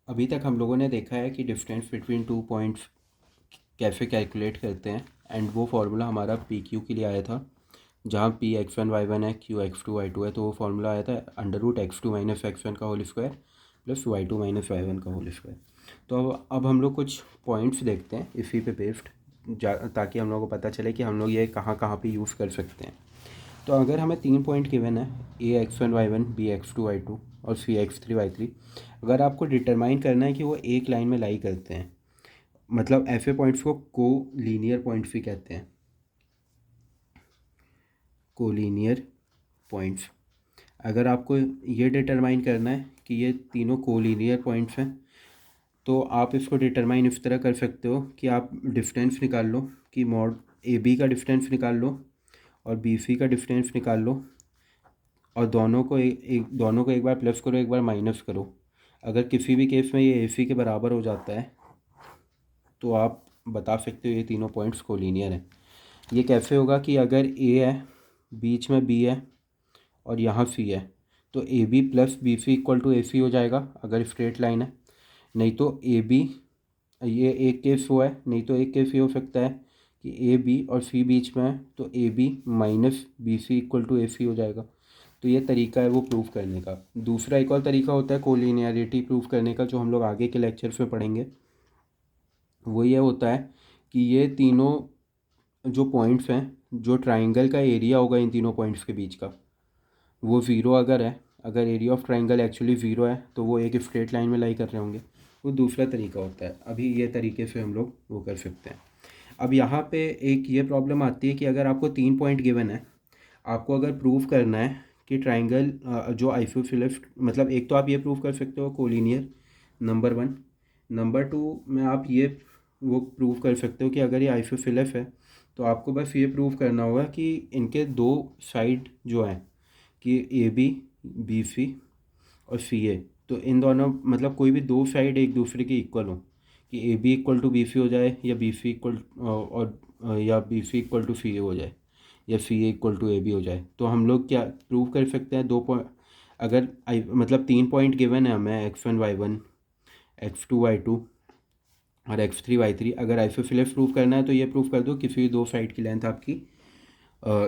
अभी तक हम लोगों ने देखा है कि डिफरेंस बिटवीन टू पॉइंट्स कैसे कैलकुलेट करते हैं एंड वो फार्मूला हमारा पी क्यू के लिए आया था, जहाँ P X one Y one है, Q X two Y two है। तो वो फार्मूला आया था under root X two minus X one का whole square plus Y two minus Y one का होल स्क्वायर। तो अब हम लोग कुछ पॉइंट्स देखते हैं इसी पे बेस्ड, ताकि हम लोगों को पता चले कि हम लोग ये कहाँ कहाँ पे यूज़ कर सकते हैं। तो अगर हमें 3 पॉइंट गिवन है, A X one Y one, B X two Y two और C X three Y three, अगर आपको डिटरमाइन करना है कि वो एक लाइन में लाई करते हैं, मतलब ऐसे पॉइंट्स को को लीनियर पॉइंट्स भी कहते हैं, को लीनियर पॉइंट्स। अगर आपको ये डिटरमाइन करना है कि ये तीनों को लीनियर पॉइंट्स हैं, तो आप इसको डिटरमाइन इस तरह कर सकते हो कि आप डिस्टेंस निकाल लो, कि मॉड ए बी का डिस्टेंस निकाल लो और बी सी का डिस्टेंस निकाल लो, और दोनों को एक बार प्लस करो, एक बार माइनस करो। अगर किसी भी केस में ये ए सी के बराबर हो जाता है तो आप बता सकते हो ये तीनों पॉइंट्स कोलीनियर हैं। ये कैसे होगा कि अगर ए है, बीच में बी है और यहाँ सी है, तो A B plus B C equal to A C हो जाएगा अगर स्ट्रेट लाइन है। नहीं तो ए बी, ये एक केस हुआ है, नहीं तो एक केस ये हो सकता है कि ए बी और सी बीच में है, तो A B minus B C equal to A C हो जाएगा। तो ये तरीका है वो प्रूव करने का। दूसरा एक और तरीका होता है कोलिनियरिटी प्रूव करने का, जो हम लोग आगे के लेक्चर्स में पढ़ेंगे। वो ये होता है कि ये तीनों जो पॉइंट्स हैं, जो ट्राइंगल का एरिया होगा इन तीनों पॉइंट्स के बीच का, वो ज़ीरो अगर है, अगर area of triangle actually zero है, तो वो एक स्ट्रेट लाइन में लाई कर रहे होंगे। वो दूसरा तरीका होता है। अभी ये तरीके से हम लोग वो कर सकते हैं। अब यहाँ पे एक ये प्रॉब्लम आती है कि अगर आपको 3 पॉइंट गिवन है, आपको अगर प्रूव करना है कि ट्राइंगल जो आइसोसेलेस, मतलब एक तो आप ये प्रूव कर सकते हो collinear, number one. Number two में आप ये वो प्रूव कर सकते हो कि अगर ये आइसोसेलेस है, तो आपको बस ये प्रूव करना होगा कि इनके दो साइड जो हैं, कि ए बी, बी सी और सी ए, तो इन दोनों मतलब कोई भी दो साइड एक दूसरे के इक्वल हो, कि A B equal to B C हो जाए, या बी सी इक्वल और या B C equal to C A हो जाए, या C A equal to A B हो जाए। तो हम लोग क्या प्रूव कर सकते हैं, दो पॉइंट, अगर आई मतलब 3 पॉइंट गिवन है हमें, x one Y one, x two Y two और एक्स थ्री वाई थ्री, अगर आइसोसेलेस प्रूव करना है तो ये प्रूव कर दो किसी भी दो साइड की लेंथ आपकी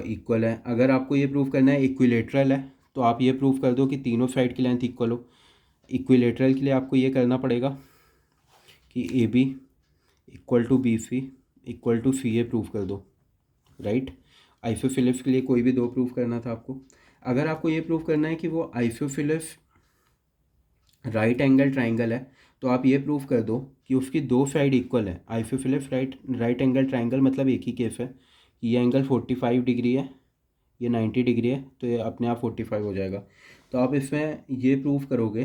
इक्वल है। अगर आपको ये प्रूव करना है इक्विलेटरल है, तो आप ये प्रूव कर दो कि तीनों साइड की लेंथ इक्वल हो। इक्विलेटरल के लिए आपको ये करना पड़ेगा कि A B equal to B C equal to C A prove कर दो, राइट। आइसोसेलेस के लिए कोई भी दो प्रूव करना था आपको। अगर आपको ये प्रूव करना है कि वो आइसोसेलेस राइट एंगल ट्राइंगल है, तो आप ये प्रूव कर दो कि उसकी दो साइड इक्वल है। आइसोसेलेस राइट एंगल ट्राइंगल मतलब एक ही केस है कि ये एंगल 45 डिग्री है, ये 90 डिग्री है, तो ये अपने आप 45 हो जाएगा। तो आप इसमें ये प्रूव करोगे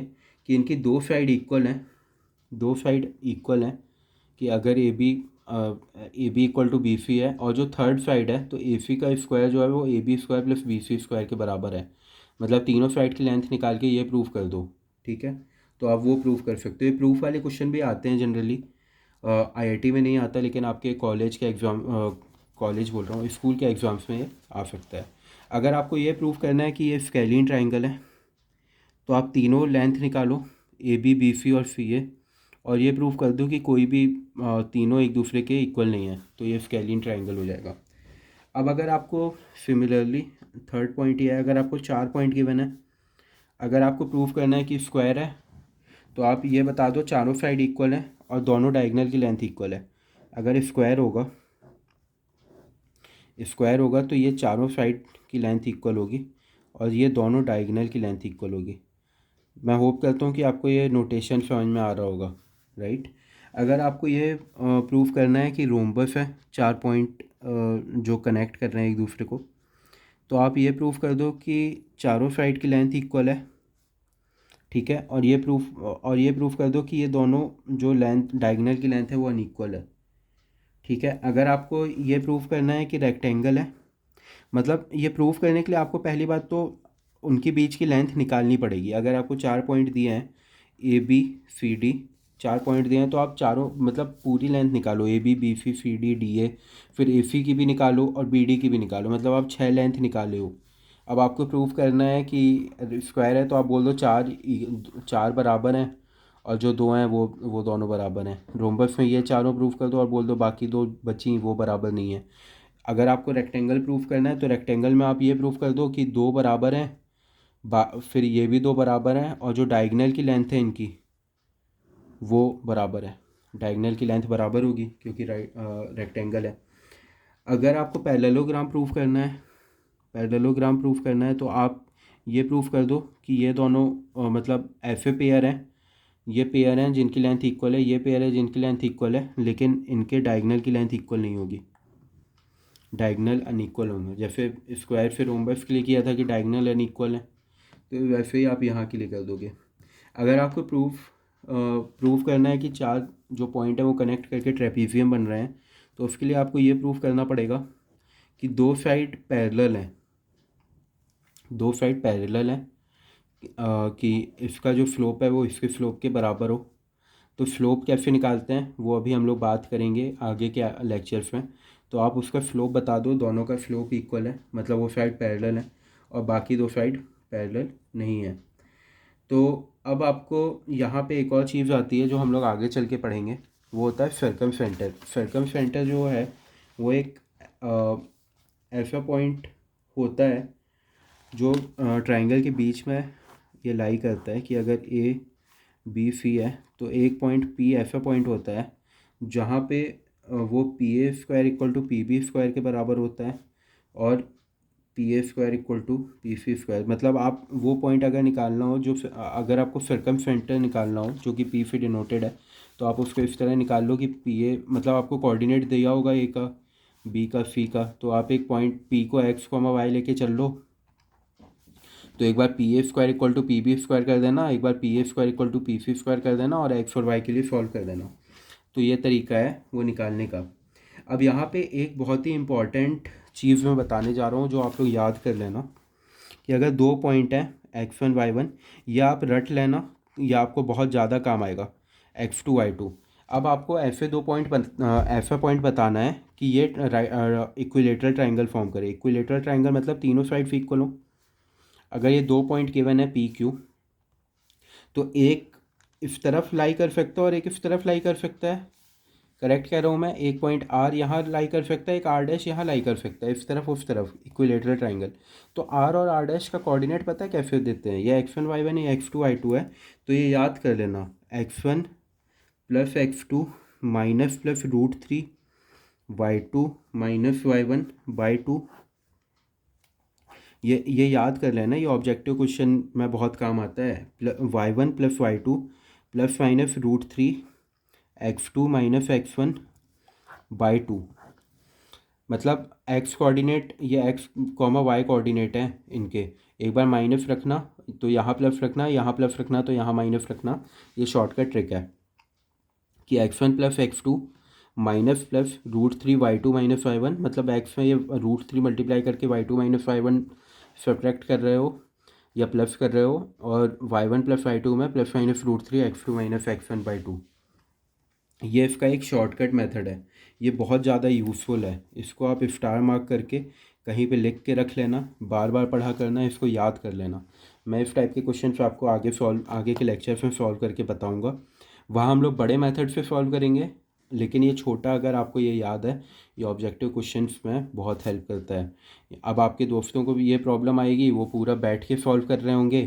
कि इनकी दो साइड इक्वल हैं, दो साइड इक्वल हैं, कि अगर A B equal to B C है, और जो थर्ड साइड है, तो ए सी का स्क्वायर जो है वो A B square plus B C square के बराबर है। मतलब तीनों साइड की लेंथ निकाल के ये प्रूव कर दो, ठीक है। तो आप वो प्रूव कर सकते हो। ये प्रूफ वाले क्वेश्चन भी आते हैं जनरली, आईआईटी में नहीं आता, लेकिन आपके कॉलेज के एग्ज़ाम, कॉलेज बोल रहा हूँ, स्कूल के एग्ज़ाम्स में ये आ सकता है। अगर आपको ये प्रूव करना है कि ये स्केलिन ट्राइंगल है, तो आप तीनों लेंथ निकालो, ए बी, बी सी और सी ए, और ये प्रूव कर दो कि कोई भी तीनों एक दूसरे के इक्वल नहीं है, तो ये स्केलिन ट्राइंगल हो जाएगा। अब अगर आपको सिमिलरली थर्ड पॉइंट ये है, अगर आपको 4 पॉइंट गिवन है, अगर आपको प्रूव करना है कि स्क्वायर है, तो आप ये बता दो चारों साइड इक्वल है और दोनों डायगोनल की लेंथ इक्वल है। अगर स्क्वायर होगा तो ये चारों साइड की लेंथ इक्वल होगी और ये दोनों डायगोनल की लेंथ इक्वल होगी। मैं होप करता हूँ कि आपको ये नोटेशन समझ में आ रहा होगा, राइट। अगर आपको ये प्रूव करना है कि रोम्बस है, 4 पॉइंट जो कनेक्ट कर रहे हैं एक दूसरे को, तो आप ये प्रूव कर दो कि चारों साइड की लेंथ इक्वल है, ठीक है। और ये प्रूफ कर दो कि ये दोनों जो लेंथ डायगोनल की लेंथ है वो अनइक्वल है, ठीक है। अगर आपको ये प्रूफ करना है कि रेक्टेंगल है, मतलब ये प्रूफ करने के लिए आपको पहली बात तो उनके बीच की लेंथ निकालनी पड़ेगी। अगर आपको 4 पॉइंट दिए हैं, A B C D, 4 point दिए हैं, तो आप चारों मतलब पूरी लेंथ निकालो, A B, B C, C D, D A, फिर ए सी की भी निकालो और बी डी की भी निकालो, मतलब आप 6 लेंथ निकाले हो। अब आपको प्रूफ करना है कि स्क्वायर है, तो आप बोल दो चार चार बराबर हैं और जो दो हैं वो दोनों बराबर हैं। रोम्बस में ये चारों प्रूफ कर दो और बोल दो बाकी दो बची वो बराबर नहीं है। अगर आपको रेक्टेंगल प्रूफ करना है तो रेक्टेंगल में आप ये प्रूफ कर दो कि दो बराबर हैं, फिर ये भी दो बराबर हैं, और जो डायगनल की लेंथ है इनकी वो बराबर है। डायगनल की लेंथ बराबर होगी क्योंकि रेक्टेंगल है। अगर आपको पैरेललोग्राम प्रूफ करना है तो आप ये प्रूफ कर दो कि ये दोनों मतलब ऐसे पेयर हैं, ये पेयर हैं जिनकी लेंथ इक्वल है, ये पेयर है जिनकी लेंथ इक्वल है, लेकिन इनके डायगनल की लेंथ इक्वल नहीं होगी, डायगनल अनइक्वल होंगे। जैसे स्क्वायर फिर रोम्बस के लिए किया था कि डायगनल अनइक्वल है, तो वैसे ही आप यहाँ के लिए कर दोगे। अगर आपको प्रूफ करना है कि चार जो पॉइंट है वो कनेक्ट करके ट्रेपीजियम बन रहे हैं, तो उसके लिए आपको ये प्रूफ करना पड़ेगा कि दो साइड पैरेलल हैं, कि इसका जो स्लोप है वो इसके स्लोप के बराबर हो। तो स्लोप कैसे निकालते हैं वो अभी हम लोग बात करेंगे आगे के लेक्चर्स में। तो आप उसका स्लोप बता दो, दोनों का स्लोप इक्वल है, मतलब वो साइड पैरेलल है और बाकी दो साइड पैरेलल नहीं है। तो अब आपको यहाँ पे एक और चीज़ आती है जो हम लोग आगे चल के पढ़ेंगे, वो होता है सर्कमसेंटर। सर्कमसेंटर जो है वो एक ऐसा पॉइंट होता है जो ट्रायंगल के बीच में ये लाई करता है कि अगर ए बी सी है तो एक पॉइंट पी ऐसा पॉइंट होता है जहाँ पे वो P A square equal to P B square के बराबर होता है और P A square equal to P C square. मतलब आप वो पॉइंट अगर निकालना हो जो अगर आपको सर्कमसेंटर निकालना हो जो कि पी से डिनोटेड है, तो आप उसको इस तरह निकाल लो कि पी ए मतलब आपको कोऑर्डिनेट दिया होगा ए का, बी का, सी का, तो आप एक पॉइंट पी को एक्स कॉमा वाई लेके चल लो। तो एक बार P A square equal to P B square कर देना, एक बार P A square equal to P C square कर देना और एक्स और वाई के लिए सॉल्व कर देना। तो ये तरीका है वो निकालने का। अब यहाँ पे एक बहुत ही इम्पॉर्टेंट चीज़ मैं बताने जा रहा हूँ जो आप लोग याद कर लेना कि अगर दो पॉइंट हैं x1 y1, या आप रट लेना या आपको बहुत ज़्यादा काम आएगा x2 y2। अब आपको ऐसा पॉइंट बताना है कि ये इक्विलेटरल ट्रायंगल फॉर्म करे। इक्विलेटरल ट्रायंगल मतलब तीनों साइड इक्वल हो। अगर ये दो पॉइंट गिवन है पी क्यू, तो एक इस तरफ लाई कर सकता है और एक इस तरफ लाई कर सकता है। करेक्ट कह रहा हूँ मैं? एक पॉइंट आर यहाँ लाई कर सकता है, एक आर डैश यहाँ लाई कर सकता है, इस तरफ उस तरफ, इक्विलेटरल ट्रायंगल। तो आर और आर डैश का कोऑर्डिनेट पता है कैसे देते हैं? ये x1 y1 या x2 y2 है। तो ये याद कर लेना, x1 plus x2 minus plus √3 y2 minus y1 by 2। ये याद कर लेना, ये ऑब्जेक्टिव क्वेश्चन में बहुत काम आता है। y1 plus y2 plus minus √3 x2 minus x1 by 2। मतलब x कोऑर्डिनेट, ये x कॉमा y कोऑर्डिनेट है इनके। एक बार माइनस रखना तो यहाँ प्लस रखना, यहाँ प्लस रखना तो यहाँ माइनस रखना। ये शॉर्टकट ट्रिक है कि x1 plus x2 minus plus √3 y2 minus y1। मतलब x में ये √3 मल्टीप्लाई करके y2 माइनस y1 सब्ट्रैक्ट कर रहे हो या प्लस कर रहे हो, और y1 प्लस y2 में plus minus √3 x2 minus x1 by 2। ये इसका एक शॉर्टकट मेथड है, ये बहुत ज़्यादा यूज़फुल है। इसको आप स्टार मार्क करके कहीं पे लिख के रख लेना, बार बार पढ़ा करना, इसको याद कर लेना। मैं इस टाइप के क्वेश्चन आपको आगे के लेक्चर में सॉल्व करके बताऊंगा। वहाँ हम लोग बड़े मेथड से सॉल्व करेंगे, लेकिन ये छोटा अगर आपको ये याद है, ये ऑब्जेक्टिव क्वेश्चंस में बहुत हेल्प करता है। अब आपके दोस्तों को भी ये प्रॉब्लम आएगी, वो पूरा बैठ के सॉल्व कर रहे होंगे।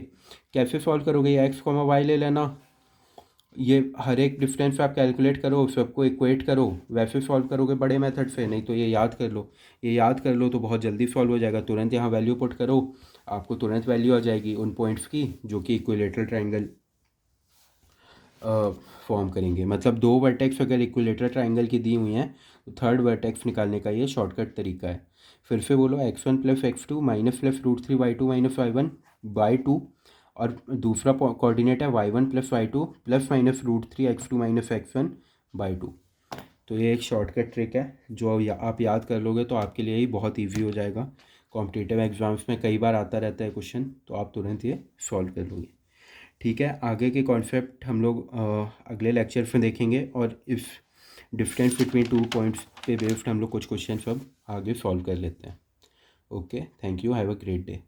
कैसे सॉल्व करोगे? ये एक्स कॉमा वाई ले लेना, ये हर एक डिफरेंस आप कैलकुलेट करो, सबको इक्वेट करो, वैसे सॉल्व करोगे बड़े मेथड से। नहीं तो ये याद कर लो, ये याद कर लो तो बहुत जल्दी सॉल्व हो जाएगा। तुरंत यहाँ वैल्यू पुट करो, आपको तुरंत वैल्यू आ जाएगी उन पॉइंट्स की जो कि इक्विलेटरल ट्रायंगल फॉर्म करेंगे। मतलब दो वर्टेक्स अगर इक्विलेटरल ट्रायंगल की दी हुई हैं तो थर्ड वर्टेक्स निकालने का ये शॉर्टकट तरीका है। फिर से बोलो, x1 plus x2 minus plus √3 y2 minus y1 by 2, और दूसरा कोऑर्डिनेट है y1 plus y2 plus minus √3 x2 minus x1 by 2। तो ये एक शॉर्टकट ट्रिक है जो आप याद कर लोगे तो आपके लिए ही बहुत ईजी हो जाएगा। कॉम्पिटिटिव एग्जाम्स में कई बार आता रहता है क्वेश्चन, तो आप तुरंत ये सॉल्व कर लोगे। ठीक है, आगे के कॉन्सेप्ट हम लोग अगले लेक्चर में देखेंगे, और इस डिफरेंस बिटवीन 2 पॉइंट्स पे बेस्ड हम लोग कुछ क्वेश्चन अब आगे सॉल्व कर लेते हैं। Okay, thank you, have a great day.